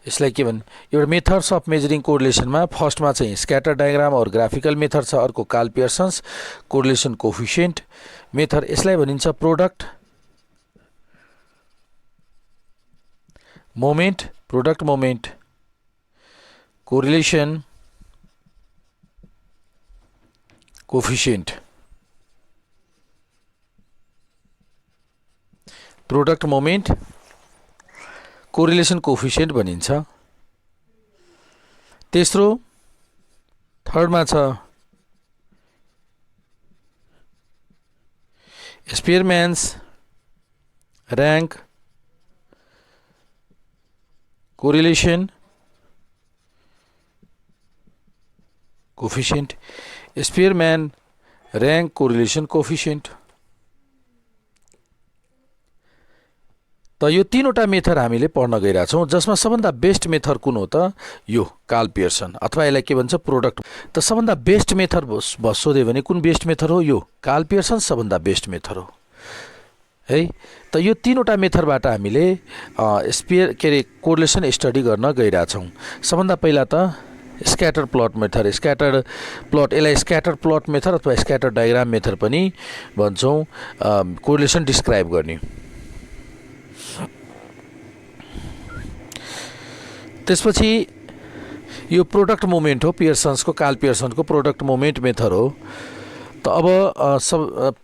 यसलाई के भन् एउटा मेथड्स अफ मेजरिङ कोरिलेसनमा फर्स्टमा चाहिँ स्क्याटर डायग्राम और ग्राफिकल मेथड छ, अर्को Karl Pearson's correlation coefficient method. यसलाई भनिन्छ product moment correlation coefficient. Product moment correlation coefficient भनिन्छ। तेस्रो थर्डमा छ Spearman's rank correlation coefficient. Spearman rank correlation coefficient. त यो तीनवटा मेथड हामीले पढ्न गइरहेछौँ, जसमा सबभन्दा बेस्ट मेथड कुन हो त यो कार्ल पियर्सन अथवा यसलाई के भन्छ प्रोडक्ट। त सबभन्दा बेस्ट मेथड सोध्यो भने कुन बेस्ट मेथड हो? यो कार्ल पियर्सन सबभन्दा बेस्ट मेथड हो है। त यो तीनवटा मेथडबाट हामीले कोरिलेसन स्टडी गर्न गइरहेछौँ। सबभन्दा पहिला त scatter plot method, scatter plot, यसलाई स्क्याटर प्लट मेथड अथवा स्क्याटर डायग्राम मेथड पनि भन्छौँ कोरिलेसन डिस्क्राइब गर्ने। त्यसपछि यो प्रोडक्ट मोमेन्ट हो, पियर्सन्सको कार्ल पियर्सनको प्रोडक्ट मोमेन्ट मेथड हो। त अब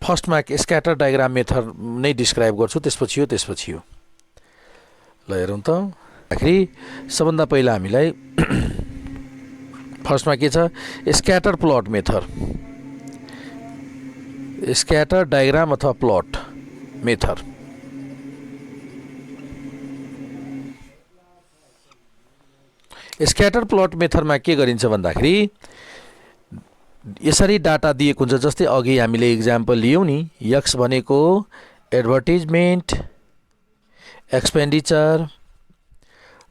फर्स्टमा स्क्याटर डायग्राम मेथड नै डिस्क्राइब गर्छु, त्यसपछि यो ल हेरौँ त। आखिरी सबभन्दा पहिला हामीलाई फर्स्टमा के छ scatter plot method, scatter diagram अथवा प्लट मेथड। स्क्याटर प्लट मेथडमा के गरिन्छ भन्दाखेरि यसरी डाटा दिएको हुन्छ, जस्तै अघि हामीले इक्जाम्पल लियौँ नि, एक्स भनेको एडभर्टिजमेन्ट एक्सपेन्डिचर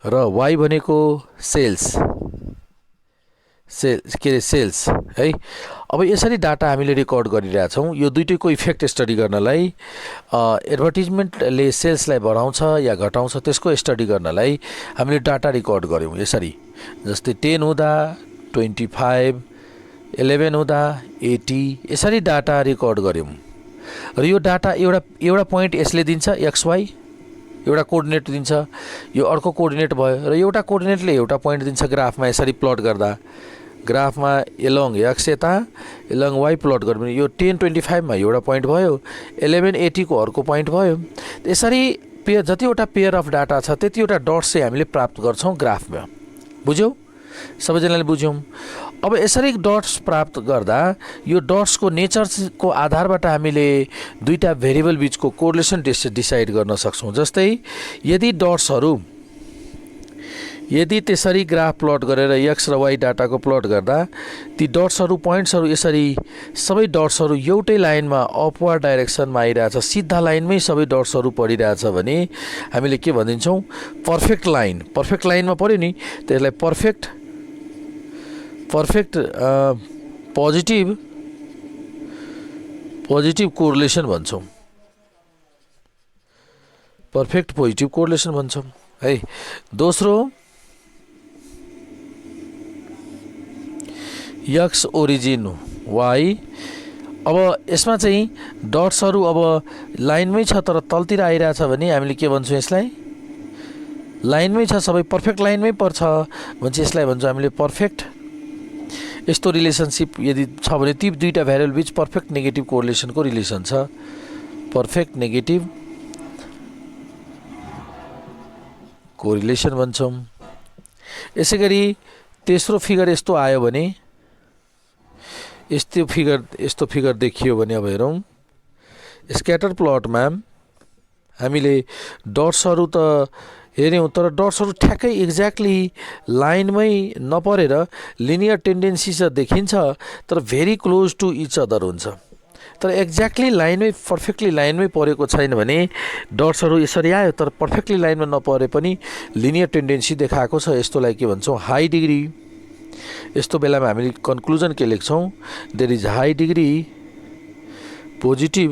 र वाई भनेको सेल्स है। अब यसरी डाटा हामीले रेकर्ड गरिरहेछौँ, यो दुईटैको इफेक्ट स्टडी गर्नलाई एडभर्टिजमेन्टले सेल्सलाई बढाउँछ या घटाउँछ त्यसको स्टडी गर्नलाई हामीले डाटा रेकर्ड गऱ्यौँ यसरी, जस्तै 10 हुँदा 25, 11 हुँदा 80, यसरी डाटा रेकर्ड गऱ्यौँ। र यो डाटा एउटा पोइन्ट यसले दिन्छ XY, एउटा कोअर्डिनेट दिन्छ, यो अर्को कोअर्डिनेट भयो, र एउटा कोअर्डिनेटले एउटा पोइन्ट दिन्छ ग्राफमा। यसरी प्लट गर्दा ग्राफमा एलोङ एक्स यता एलोङ वाई प्लट गर्यो भने यो 10-25 मा एउटा पोइन्ट भयो, 11-80 को अर्को पोइन्ट भयो। यसरी जतिवटा पेयर अफ डाटा छ त्यतिवटा डट्स चाहिँ हामीले प्राप्त गर्छौँ ग्राफमा। बुझ्यौ? सबैजनाले बुझ्यौँ? अब यसरी डट्स प्राप्त गर्दा यो डट्सको नेचरको आधारबाट हामीले दुईटा भेरिएबल बीचको कोरिलेसन डिसाइड गर्न सक्छौँ। जस्तै यदि त्यसरी ग्राफ प्लट गरेर एक्स र वाई डाटाको प्लट गर्दा ती डट्सहरू पोइन्ट्सहरू यसरी सबै डट्सहरू एउटै लाइनमा अपवर्ड डाइरेक्सनमा आइरहेछ, सिधा लाइनमै सबै डट्सहरू पढिरहेछ भने हामीले के भनिदिन्छौँ? Perfect line. पर्फेक्ट लाइनमा पऱ्यो नि, त्यसलाई पर्फेक्ट पोजिटिभ कोरिलेसन भन्छौँ। पर्फेक्ट पोजिटिभ कोरिलेसन भन्छौँ है। दोस्रो एक्स ओरिजिन वाई। अब यसमा चाहिँ डट्सहरू अब लाइनमै छ तर तलतिर आइरहेछ भने हामीले के भन्छौँ? यसलाई लाइनमै छ, सबै पर्फेक्ट लाइनमै पर्छ भने चाहिँ यसलाई भन्छौँ हामीले पर्फेक्ट। यस्तो रिलेसनसिप यदि छ भने ती दुईटा भेरिएबल बीच पर्फेक्ट नेगेटिभ कोरिलेसनको रिलेसन छ, पर्फेक्ट नेगेटिभ कोरिलेसन भन्छौँ। यसै गरी तेस्रो फिगर यस्तो आयो भने, यस्तो फिगर देखियो भने अब हेरौँ, स्क्याटर प्लटमा हामीले डट्सहरू त हेऱ्यौँ तर डट्सहरू ठ्याक्कै एक्ज्याक्टली लाइनमै नपरेर लिनियर टेन्डेन्सी चाहिँ देखिन्छ तर very close to each other हुन्छ। तर एक्ज्याक्टली लाइनमै पर्फेक्टली लाइनमै परेको छैन भने डट्सहरू यसरी आयो तर पर्फेक्टली लाइनमा नपरे पनि लिनियर टेन्डेन्सी देखाएको छ। यस्तोलाई के भन्छौँ? High degree. यस्तो बेलामा हामीले कन्क्लुजन के लेख्छौँ? There is high degree positive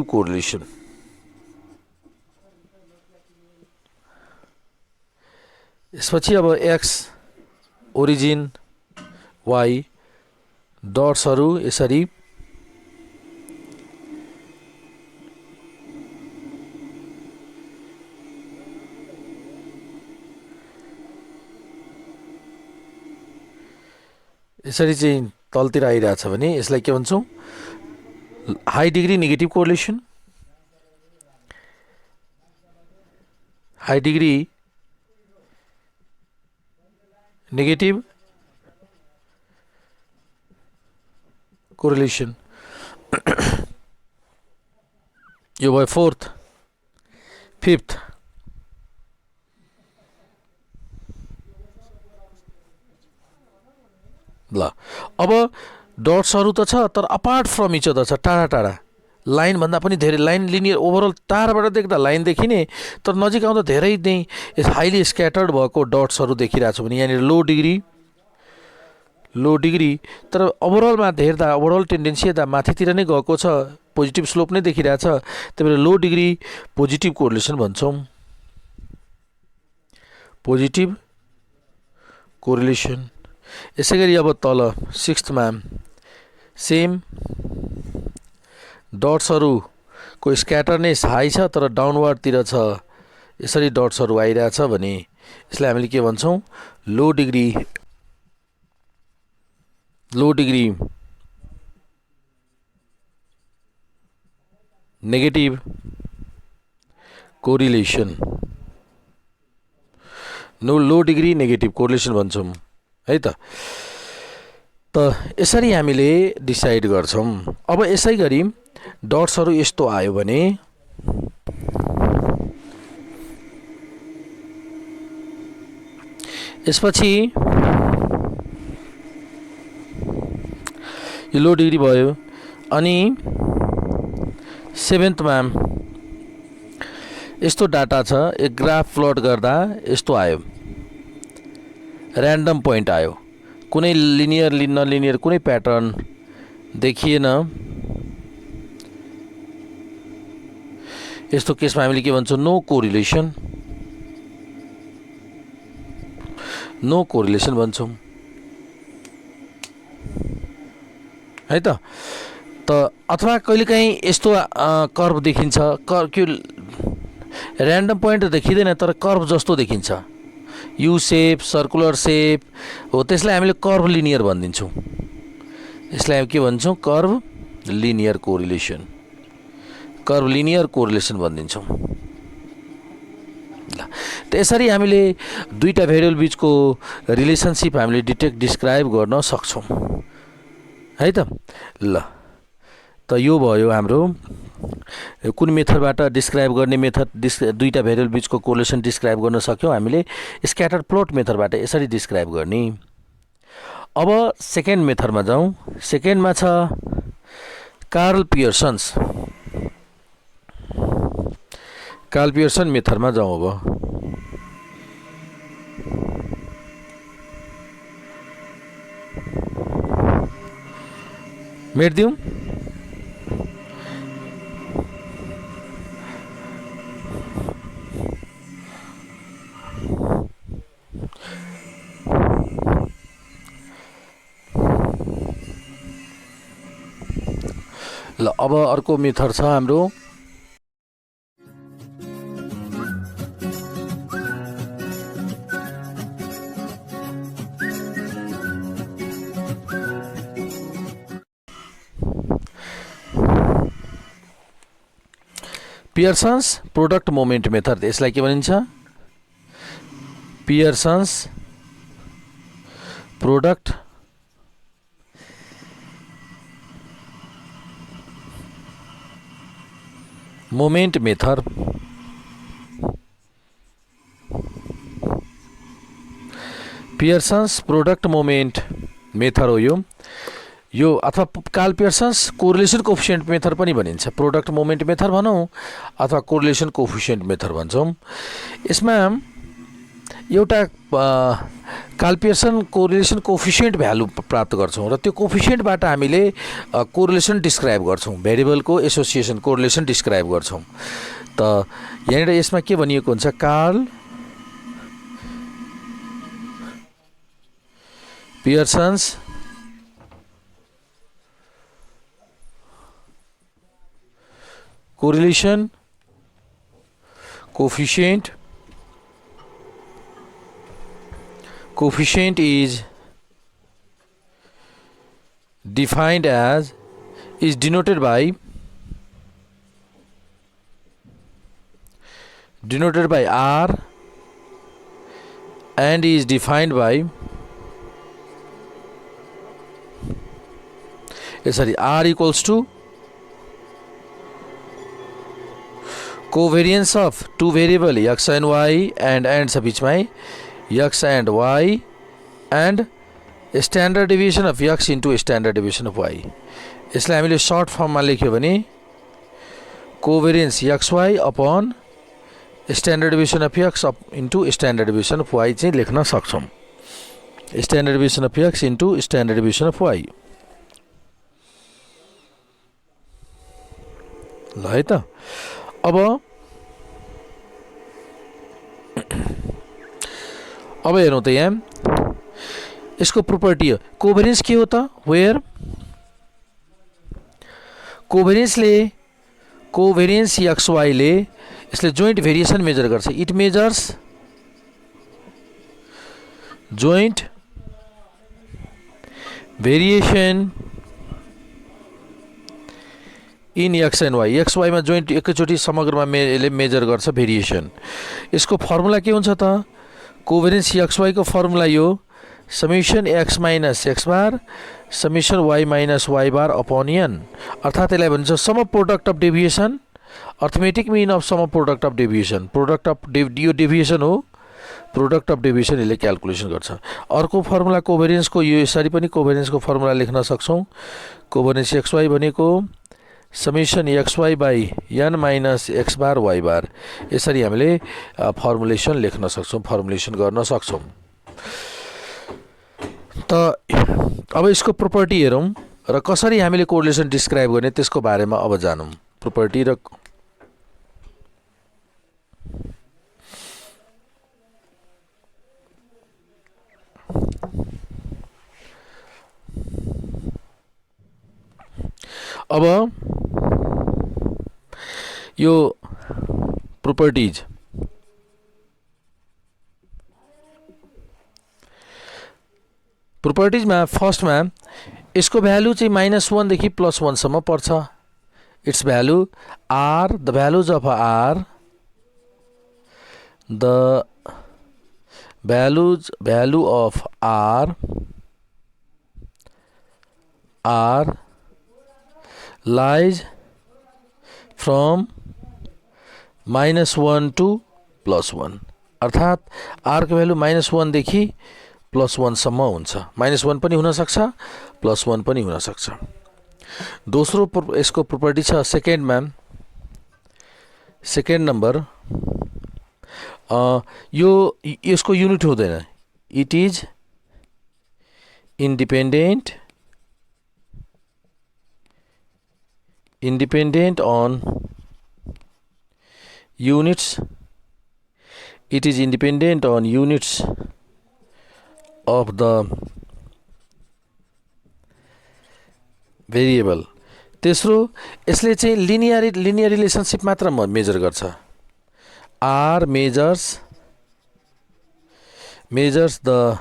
correlation. यसपछि अब x ओरिजिन y डट्सहरू यसरी यसरी चाहिँ तलतिर आइरहेछ भने यसलाई के भन्छौँ high degree negative correlation high degree negative correlation यो भयो फोर्थ फिफ्थ ल अब डट्सहरू त छ तर अपार्ट फ्रम इच अदर छ टाढा टाढा लाइन भन्दा पनि धेरै लाइन लिनियर ओभरअल टाढाबाट देख्दा लाइन देखिने तर नजिक आउँदा धेरै नै हाइली स्क्याटर्ड भएको डट्सहरू देखिरहेको छु भने यहाँनिर लो डिग्री तर ओभरअलमा हेर्दा ओभरअल टेन्डेन्सी हेर्दा माथितिर नै गएको छ पोजिटिभ स्लोप नै देखिरहेछ त्यही भएर लो डिग्री पोजिटिभ कोरिलेसन भन्छौँ पोजिटिभ कोरिलेसन यसै गरी अब तल सिक्स्थमा सेम डट्सहरूको स्क्याटरनेस हाई छ तर डाउनवर्डतिर छ यसरी डट्सहरू आइरहेछ भने यसलाई हामीले के भन्छौँ लो डिग्री नेगेटिभ कोरिलेसन लो डिग्री नेगेटिभ कोरिलेसन भन्छौँ है त यसरी हामीले डिसाइड गर्छौँ अब यसै गरी डट्सहरू यस्तो आयो भने यसपछि यो लो डिग्री भयो अनि सेभेन्थमा यस्तो डाटा छ एक ग्राफ प्लट गर्दा यस्तो आयो ऱ्यान्डम पोइन्ट आयो कुनै लिनियर नलिनियर कुनै प्याटर्न देखिएन यस्तो केसमा हामीले के भन्छौँ नो कोरिलेसन भन्छौँ है त अथवा कहिलेकाहीँ यस्तो कर्भ देखिन्छ त्यो ऱ्यान्डम पोइन्ट देखिँदैन तर कर्भ जस्तो देखिन्छ यू सेप सर्कुलर सेप हो त्यसलाई हामीले कर्भ लिनियर भनिदिन्छौँ यसलाई के भन्छौँ कर्भ लिनियर कोरिलेसन भनिदिन्छौँ ल त्यसरी हामीले दुईटा भेरिएबल बीचको रिलेसनसिप हामीले डिस्क्राइब गर्न सक्छौँ है त ल त यो भयो हाम्रो कुन मेथडबाट डिस्क्राइब गर्ने मेथड दुईटा भेरिएबल बीचको कोरिलेसन डिस्क्राइब गर्न सक्यौँ हामीले स्क्याटर प्लट मेथडबाट यसरी डिस्क्राइब गर्ने अब सेकेन्ड मेथडमा जाउँ सेकेन्डमा छ कार्ल पियर्सन मेथडमा जाउँ अब मेट्दिउँ ल अब अर्को मेथड छ हाम्रो पियर्सन्स प्रोडक्ट मोमेन्ट मेथड यसलाई के भनिन्छ Pearson's product moment method Pearson's product moment method हो यो अथवा Karl Pearson's correlation coefficient method पनि भनिन्छ प्रोडक्ट मोमेन्ट मेथड भनौँ अथवा कोरिलेसन कोफिसिएन्ट मेथड भन्छौँ यसमा एउटा Karl Pearson correlation coefficient value प्राप्त गर्छौँ र त्यो कोफिसिएन्टबाट हामीले कोरिलेसन डिस्क्राइब गर्छौँ भेरिएबलको एसोसिएसन कोरिलेसन डिस्क्राइब गर्छौँ त यहाँनिर यसमा के भनिएको हुन्छ Karl Pearson's correlation coefficient is defined as is denoted by R and is defined by R equals to covariance of two variable x and y and छ बीचमा x and y and standard deviation of x into standard deviation of y. यसलाई हामीले short फर्ममा लेख्यो भने कोभेरियन्स xy upon standard deviation of x into standard deviation of y चाहिँ लेख्न सक्छौं. Standard deviation of x into standard deviation of y. ल है त. अब हेरौँ त यहाँ यसको प्रोपर्टी हो. कोभेरियन्स के हो त? वेयर कोभेरियन्स XY ले यसले जोइन्ट भेरिएसन मेजर गर्छ. It measures joint variation in X and Y. XY मा जोइन्ट एकैचोटि समग्रमा यसले मेजर गर्छ भेरिएसन. यसको फर्मुला के हुन्छ त? कोभेरियन्स XY को फर्मुला यो summation x minus x bar summation y minus y bar upon n. अर्थात यसलाई भनिन्छ sum of product of deviation, arithmetic mean of sum of product of deviation. Product of यो deviation हो, product of deviation यसले calculation गर्छ. अर्को formula कोभेरियन्सको यो यसरी पनि कोभेरियन्सको फर्मुला लेख्न सक्छौं. कोभेरियन्स XY भनेको summation XY by n minus x bar y बार. यसरी हामीले फर्मुलेसन लेख्न सक्छौं, फर्मुलेसन गर्न सक्छौं. त अब यसको प्रोपर्टी हेरौं र कसरी हामीले कोरिलेसन डिस्क्राइब गर्ने त्यसको बारेमा अब जानौं. प्रोपर्टी र अब यो प्रोपर्टीज प्रोपर्टीजमा फर्स्टमा यसको भ्यालु चाहिँ -1 देखि +1 सम्म पर्छ. It's value r, the values of r, the value of r lies from -1 to +1. अर्थात r को भ्यालु -1 देखि +1 सम्म हुन्छ. -1 पनि हुन सक्छ, +1 पनि हुन सक्छ. दोस्रो यसको प्रोपर्टी छ सेकेन्डमा. सेकेन्ड नम्बर यो यसको युनिट हुँदैन. It is independent on units. It is independent on units of the variable. तेस्रो यसले चाहिँ लिनियर रिलेशनशिप मात्र मेजर गर्छ. R measures the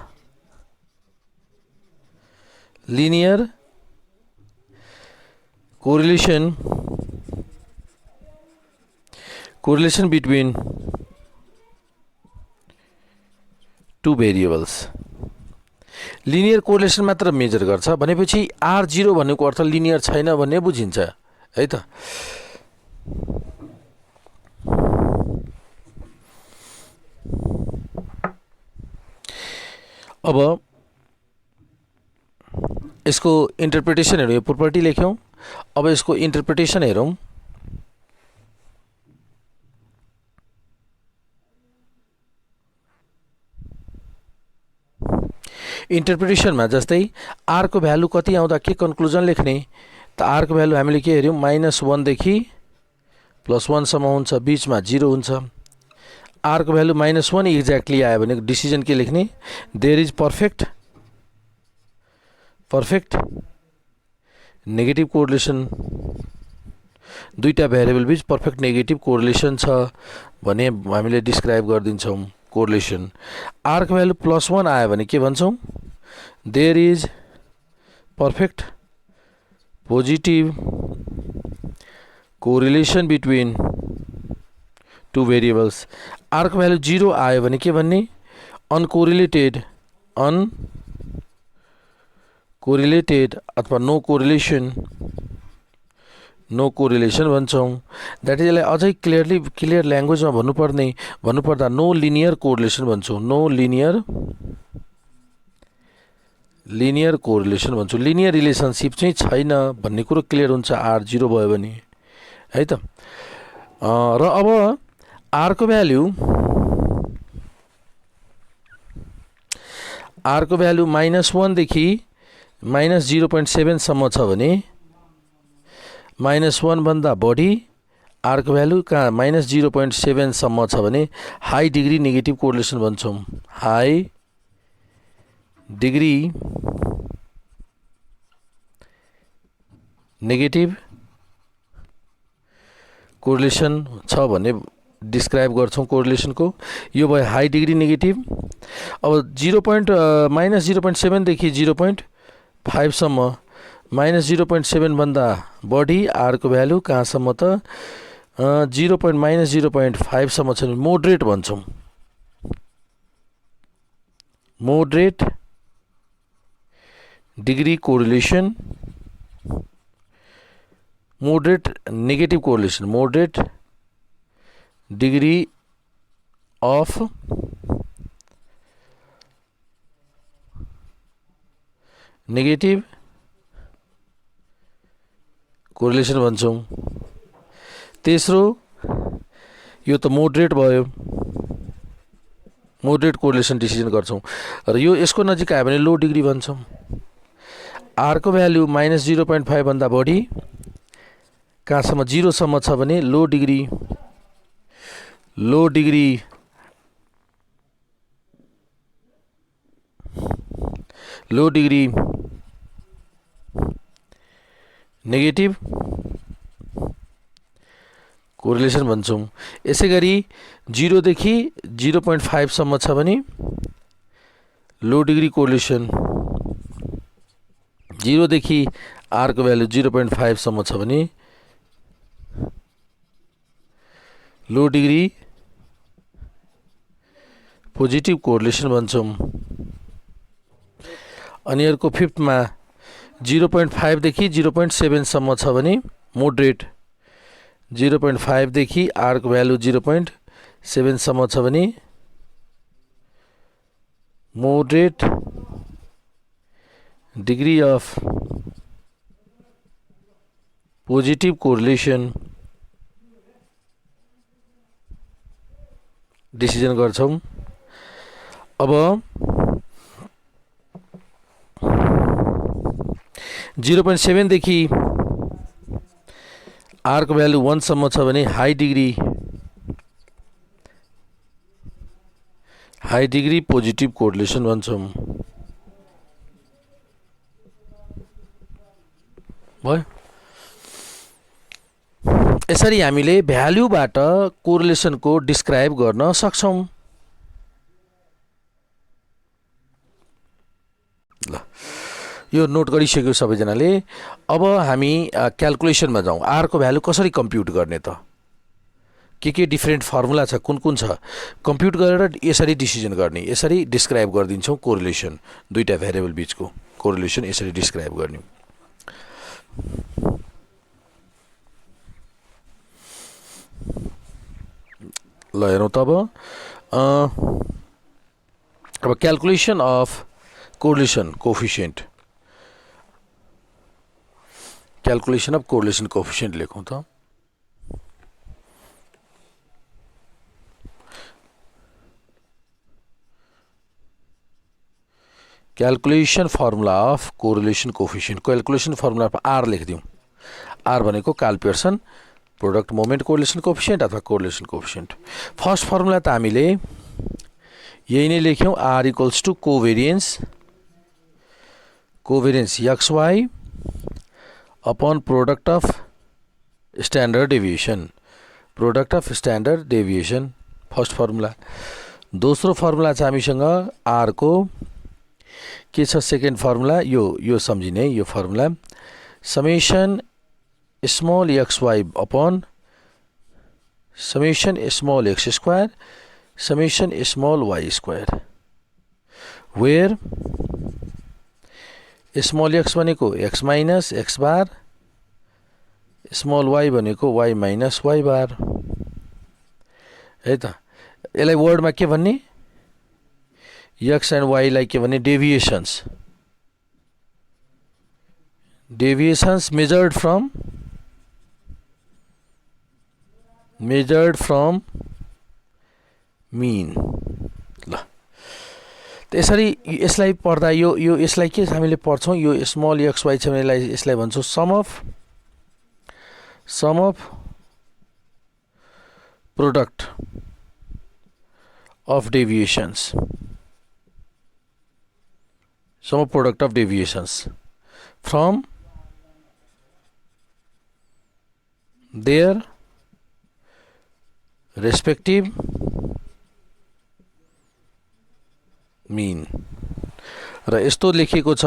linear correlation between two variables. Linear correlation मात्र मेजर गर्छ भनेपछि R0 भनेको अर्थ लिनियर छैन भन्ने बुझिन्छ है त. अब यसको इन्टरप्रिटेसन हेरौँ. यो प्रोपर्टी लेख्यौं. अब यसको इन्टरप्रिटेसन हेरौँ. इन्टरप्रिटेसनमा जस्तै r को भ्यालु कति आउँदा के कन्क्लुजन लेख्ने त r को भ्यालु हामीले के हेर्यौं -1 देखि +1 सम्म हुन्छ, बीचमा 0 हुन्छ. r को भ्यालु -1 एक्ज्याक्टली आयो भने डिसिजन के लेख्ने? There is perfect negative correlation, दुईटा भेरिएबल बीच पर्फेक्ट नेगेटिभ कोरिलेसन छ भने हामीले डिस्क्राइब गरिदिन्छौँ कोरिलेसन। आर को भ्यालु +1 आयो भने के भन्छौँ? There is perfect positive correlation between two variables. R को भ्यालु 0 आयो भने के भन्ने? अनकोरिलेटेड अथवा नो कोरिलेसन भन्छौँ। द्याट इज यसलाई अझै क्लियर ल्याङ्ग्वेजमा भन्नुपर्दा नो लिनियर कोरिलेसन भन्छौँ। नो लिनियर कोरिलेसन भन्छौँ। लिनियर रिलेसनसिप चाहिँ छैन भन्ने कुरो क्लियर हुन्छ आर 0 भयो भने, है त। र अब आर को भ्यालु -1 देखि -0.7 सम्म छ भने -1 भन्दा बढी आर को भ्यालु कहाँ -0.7 सम्म छ भने हाई डिग्री नेगेटिभ कोरिलेसन भन्छौँ। हाई डिग्री नेगेटिभ कोरिलेसन छ भने डिस्क्राइब गर्छौँ कोरिलेसनको। यो भयो हाई डिग्री नेगेटिभ। अब -0.7 देखि 0.5 सम्म -0.7 भन्दा बढी आर को भ्यालु कहाँसम्म त -0.5 सम्म छ भने मोडरेट भन्छौँ। Moderate degree correlation, moderate negative correlation, moderate degree of negative correlation भन्छौँ। तेस्रो यो त मोडरेट भयो, मोडरेट कोरिलेसन डिसिजन गर्छौँ। र यो यसको नजिक आयो भने लो डिग्री भन्छौँ। आर को भ्यालु -0.5 भन्दा बढी कहाँसम्म 0 सम्म छ भने लो डिग्री नेगेटिभ कोरिलेसन भन्छौँ। यसै गरी 0 देखि 0.5 सम्म छ भने लो डिग्री कोरिलेसन, 0 देखि आर को भ्यालु 0.5 सम्म छ भने लो डिग्री पोजिटिभ कोरिलेसन भन्छौँ। अनि अर्को फिफ्थमा 0.5 देखि 0.7 सम्म छ भने मोडरेट, 0.5 देखि आर को भ्यालु 0.7 सम्म छ भने moderate degree of positive correlation decision गर्छौँ। अब 0.7 देखि आर को भ्यालु 1 सम्म छ भने हाई डिग्री पोजिटिभ कोरिलेसन भन्छौँ। भयो। यसरी हामीले भ्यालुबाट कोरिलेसनको डिस्क्राइब गर्न सक्छौँ। ल, यो नोट गरिसक्यो सबैजनाले। अब हामी क्याल्कुलेसनमा जाउँ। आर को भ्यालु कसरी कम्प्युट गर्ने त? के डिफ्रेन्ट फर्मुला छ, कुन छ, कम्प्युट गरेर यसरी डिसिजन गर्ने, यसरी डिस्क्राइब गरिदिन्छौँ कोरिलेसन। दुईटा भेरिएबल बीचको कोरिलेसन यसरी डिस्क्राइब गर्ने। ल हेरौँ त अब calculation of correlation coefficient, calculation of correlation coefficient लेखौँ त। Calculation formula of correlation coefficient, calculation formula of R लेखिदिउँ। आर भनेको Karl Pearson product moment correlation coefficient अथवा कोरिलेसन कोफिसिएन्ट। फर्स्ट फर्मुला त हामीले यही नै लेख्यौँ, R equals to covariance covariance XY upon product of standard deviation, product of standard deviation first formula. दोस्रो formula छ हामीसँग R को के छ सेकेन्ड फर्मुला, यो सम्झिने यो formula summation small XY upon summation small x square summation small y square, where small x भनेको x minus x bar, small y भनेको y माइनस y बार है त। यसलाई वर्डमा के भन्ने, x एन्ड y लाई के भन्ने, डेभिएशन्स, डेभिएशन्स मेजर्ड फ्रम मीन। ल त्यसरी यसलाई पढ्दा यो यसलाई के हामीले पढ्छौं, यो स्मल XY छ भने यसलाई भन्छौं sum of product of deviations, sum of product of deviations from their respective mean. र यस्तो लेखिएको छ,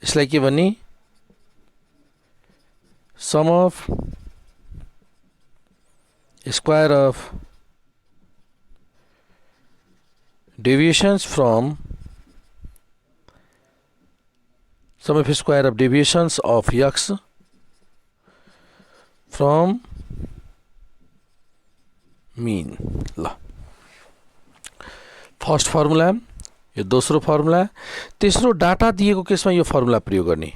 यसलाई के भन्ने, sum of square of deviations from, sum of square of deviations of x from mean. ल फर्स्ट फर्मुला, यो दोस्रो फर्मुला। तेस्रो डाटा दिएको केसमा यो फर्मुला प्रयोग गर्ने,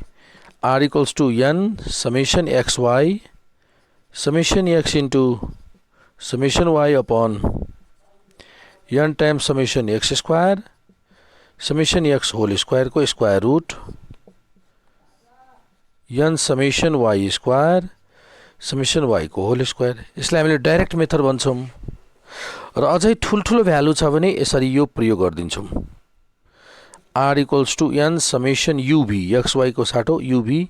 R equals to n summation XY summation x into summation y upon n time summation x square summation x whole square को square root n summation y square summation y को whole square. यसलाई हामीले direct method भन्छौं। र अझै ठुलठुलो value छ भने यसरी यो प्रयोग गर्दिन्छौं, R equals to n summation u v, XY को साटो u v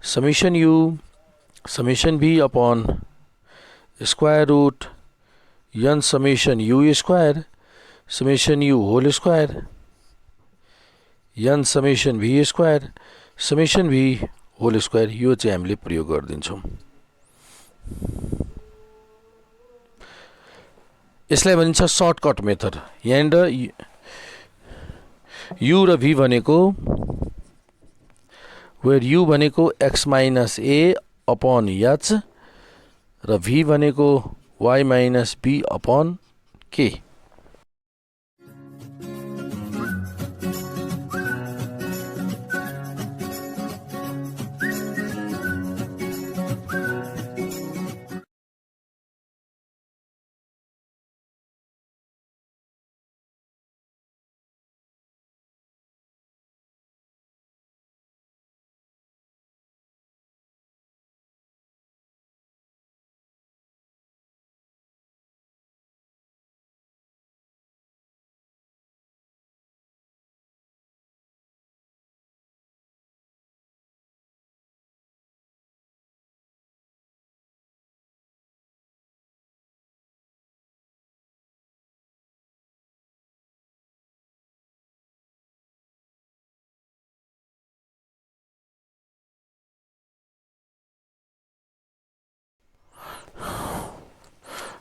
summation u summation v upon square root n summation u square summation u whole square n summation v square summation v whole square. यो चाहिँ हामीले प्रयोग गर्दिन्छौं। यसलाई भनिन्छ shortcut method. यहाँ u र v भनेको, वेयर u भनेको x minus a upon h र v भनेको y minus b upon k।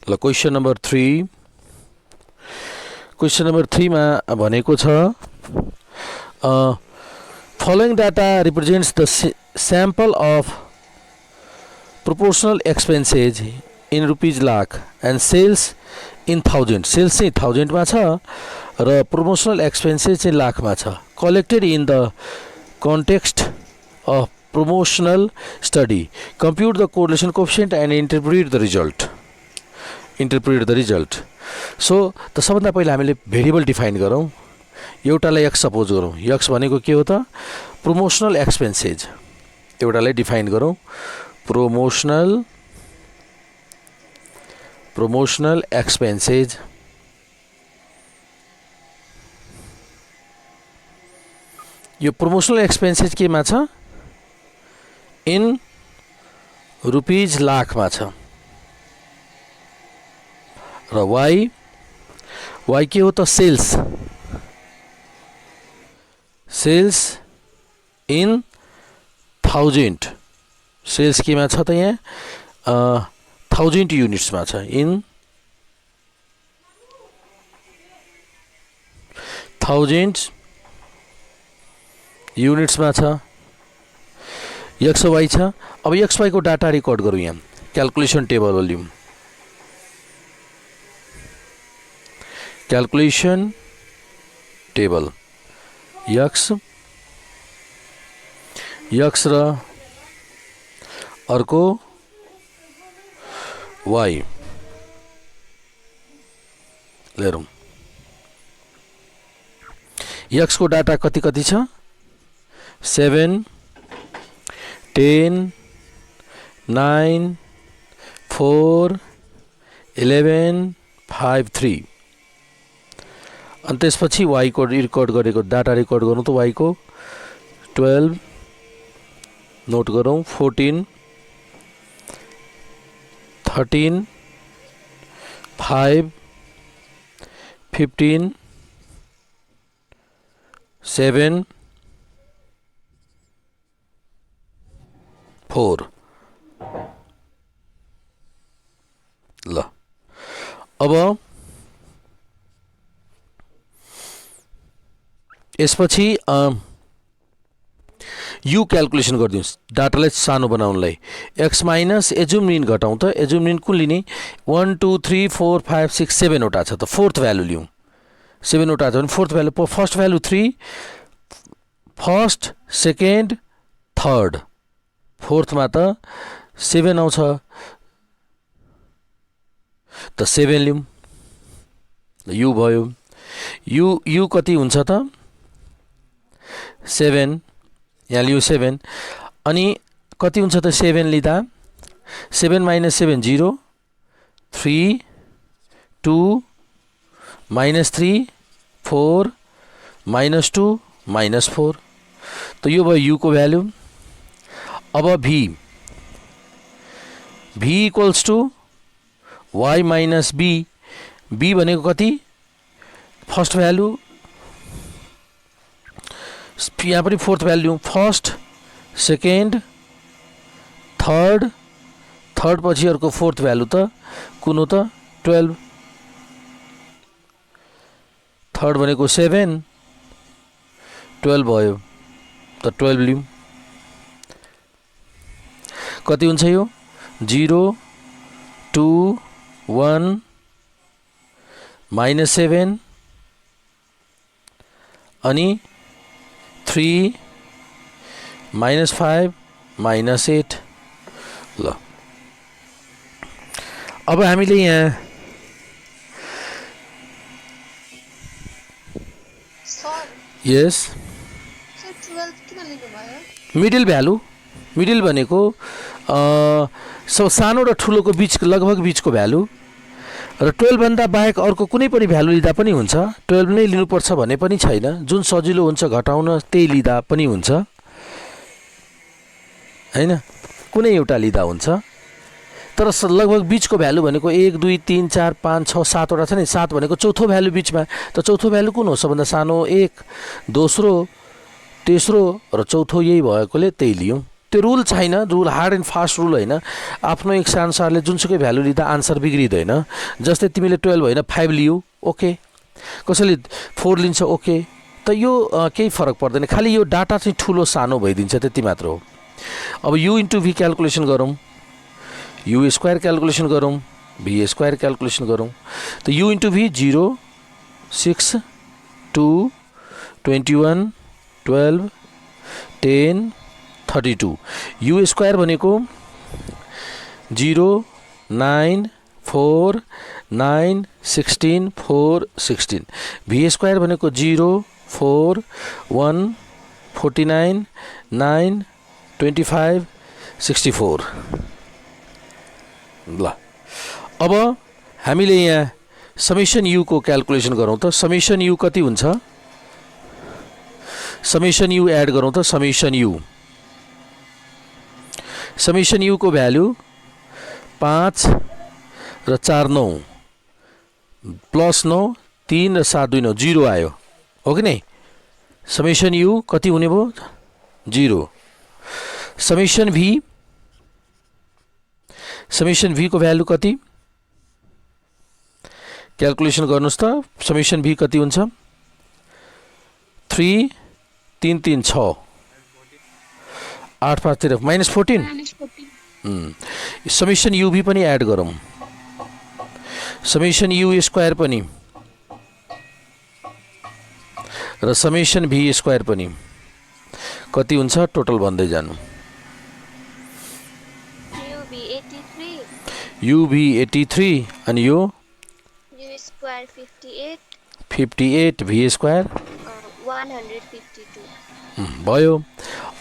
ल क्वेशन नंबर 3, क्वेशन नंबर 3 मा भनेको छ following data represents the sample of proportional expenses in rupees lakh and sales in thousand। sales चाहिँ 1000 मा छ र promotional expenses चाहिँ लाख मा छ। collected in the context of promotional study, compute the correlation coefficient and interpret the result। So त सबभन्दा पहिला हामीले भेरिएबल डिफाइन गरौँ। एउटालाई x सपोज गरौँ, x भनेको के हो त, प्रमोशनल एक्सपेन्सेस। एउटालाई डिफाइन गरौँ, प्रमोशनल एक्सपेन्सेस। यो प्रमोसनल एक्सपेन्सेस केमा छ इन रुपीज लाखमा छ र वाई के हो त सेल्स इन 1000 सेल्स केमा छ त यहाँ 1000 युनिट्समा छ इन 1000 युनिट्समा छ एक्स वाई छ। अब एक्स वाई को डाटा रिकर्ड गरौँ यहाँ क्याल्कुलेसन टेबल लिउँ क्याल्कुलेसन टेबल एक्स र अर्को वाई हेरौँ एक्स को डाटा कति कति छ 7 10 9 4 11 5 3 अनि त्यसपछि वाई को रिकर्ड गरेको डाटा रिकर्ड गरौँ त वाई को 12 नोट गरौँ 14 13 5 15 7 4 ल अब यसपछि यू क्याल्कुलेसन गरिदिनुहोस् डाटालाई सानो बनाउनलाई एक्स माइनस एजुम घटाउँ त एजुम कुन लिने 1 2 3 4 5 6 7 वटा छ त फोर्थ भ्यालु लिउँ 7 वटा छ भने fourth value first value 3 first second third फोर्थमा त 7 आउँछ त 7 लिउँ यू भयो यू कति हुन्छ त 7 यहाँ लियो 7 अनि कति हुन्छ त 7 लिँदा 7 माइनस 7 0 3 2 माइनस 3 4 माइनस 2 माइनस 4 त यो भयो यू को भ्यालु। अब v equals to y minus b भनेको कति फर्स्ट भ्यालु यहाँ पनि fourth value first second third पछि अर्को फोर्थ भ्यालु त कुन हो त 12 थर्ड भनेको 7 12 भयो त 12 लिउँ कति हुन्छ यो 0 2 1 माइनस 7 अनि 3 माइनस 5 माइनस 8 ल अब हामीले यहाँ यस मिडल भ्यालु मिडल भनेको सानो र ठुलोको बीच लगभग बीचको भ्यालु र 12 भन्दा बाहेक अर्को कुनै पनि भ्यालु लिँदा पनि हुन्छ 12 नै लिनुपर्छ भन्ने पनि छैन जुन सजिलो हुन्छ घटाउन त्यही लिँदा पनि हुन्छ हैन कुनै एउटा लिँदा हुन्छ तर लगभग बीचको भ्यालु भनेको 1 2 3 4 5 6 7 वटा छ नि 7 भनेको चौथो भ्यालु बीचमा त चौथो भ्यालु कुन हो सबभन्दा सानो 1 दोस्रो तेस्रो र चौथो यही भएकोले त्यही लियौं त्यो रुल छैन rule hard and fast rule हैन आफ्नो इच्छा अनुसारले जुनसुकै भ्यालु लिँदा आन्सर बिग्रिदैन जस्तै तिमीले 12 होइन 5 लियौ ओके कसैले 4 लिन्छ ओके त यो केही फरक पर्दैन खाली यो डाटा चाहिँ ठुलो सानो भइदिन्छ त्यति मात्र हो। अब u इन्टु v क्याल्कुलेसन गरौँ u स्क्वायर क्याल्कुलेसन गरौँ v स्क्वायर क्याल्कुलेसन गरौँ त u into v 0 6 2 21 12 10 32 u square भनेको 0 9 4 9 16 4 16 v स्क्वायर भनेको 0 4 1 49 9 25 64 ल अब हामीले यहाँ समेसन u को क्याल्कुलेसन गरौँ त समेसन u कति हुन्छ समेसन यु एड गरौँ त समेसन यु को भ्यालु 5 र 4 9 प्लस 9 3 र 7 2 9 0 आयो हो कि नहीं। समेसन यु कति हुने भयो 0। समेसन भी को भ्यालु कति क्याल्कुलेसन गर्नुस् त। समेसन भी कति हुन्छ 3 3 3 6 8 5 तिर -14 समेसन यु भी पनि एड गरौँ। समेसन यु स्क्वायर पनि र समेसन भी स्क्वायर पनि कति हुन्छ टोटल भन्दै जानु। UV 83 अनि यो U square 58 V स्क्वायर 152 भयो।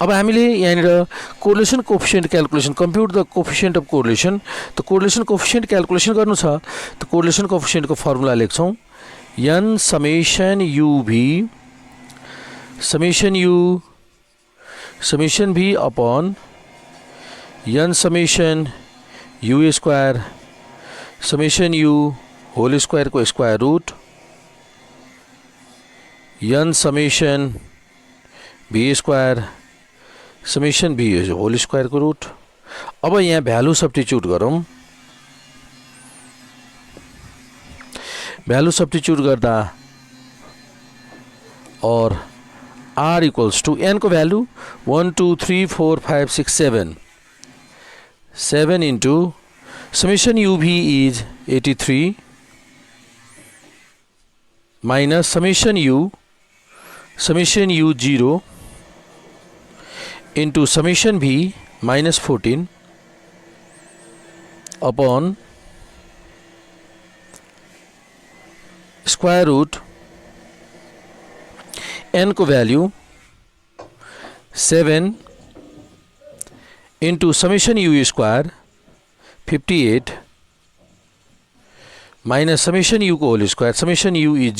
अब हामीले यहाँनिर correlation coefficient calculation compute the coefficient of correlation त कोरिलेसन कोएफिसिएन्ट क्याल्कुलेसन गर्नु छ त कोरिलेसन कोएफिसिएन्टको फर्मुला लेख्छौँ n summation v upon n summation u square summation u whole square को square root n summation v square summation v whole square को root. अब यहाँ भ्यालु सब्स्टिट्युट गरौँ। भ्यालु सब्स्टिट्युट गर्दा और r इक्वल्स टू n को value 1 2 3 4 5 6 7 into summation uv is 83 minus summation u 0 into summation v minus 14 upon square root n को value 7 into summation u square 58 minus summation u को whole square summation u is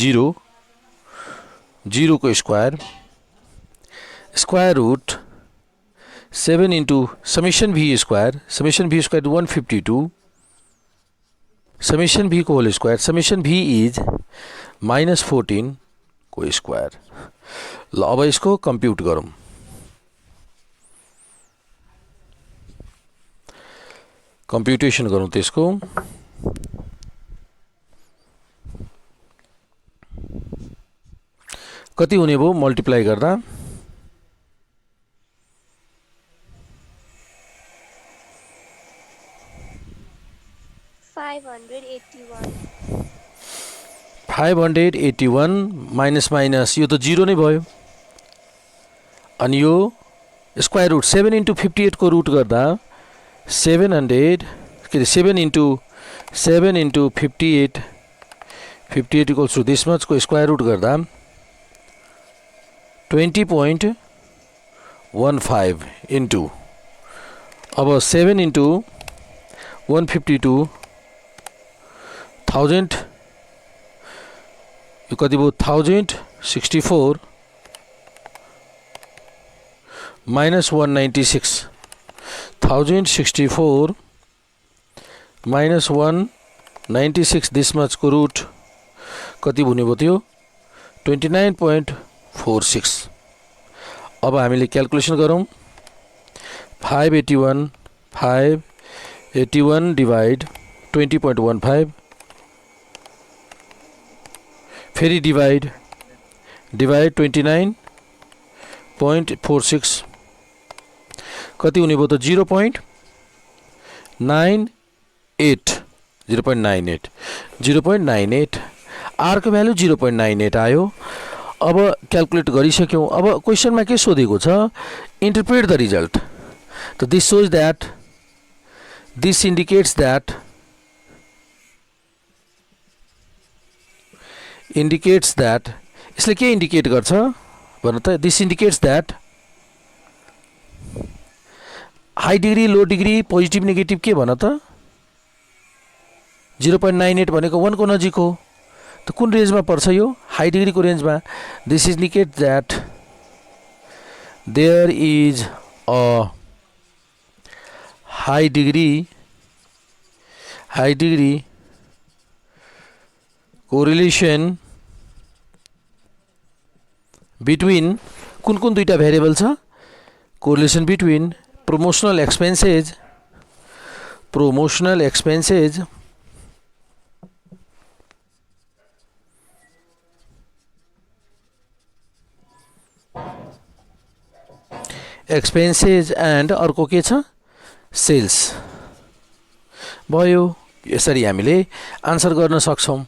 0 को square square root 7 into summation v square 152 summation v को whole square summation v is -14 को square. ल अब इसको compute गरौँ। Computation गरौँ त्यसको कति हुने भयो मल्टिप्लाई गर्दा 581 माइनस माइनस यो त 0 नै भयो अनि यो स्क्वायर रूट 7 into 58 को रूट गर्दा 700 के 7 into 58 equals to this much को स्क्वायर रूट गर्दा 20.15 into अब 7 into 152 1000 यो कति भयो 1064 minus 196 1064 minus 196 this much को रूट कति हुने भयो त्यो 29.46। अब हामीले क्याल्कुलेसन गरौँ 581 डिवाइड 20.15 फेरि डिवाइड 29.46 कति हुने भयो त 0.98 आर को भ्यालु 0.98 आयो। अब क्याल्कुलेट गरिसक्यौं। अब क्वेशनमा के सोधेको छ इन्टरप्रेट द रिजल्ट। त this shows that this indicates that यसले के इंडिकेट गर्छ भन्नु त this indicates that high degree low degree positive negative के भन त 0.98 भनेको 1 को नजिक हो त कुन रेन्जमा पर्छ यो हाई डिग्री को रेन्जमा। This indicate that there is a high degree correlation between कुन दुईटा भेरिएबल छ correlation between promotional expenses and अर्को के छ सेल्स भयो यसरी हामीले आन्सर गर्न सक्छौं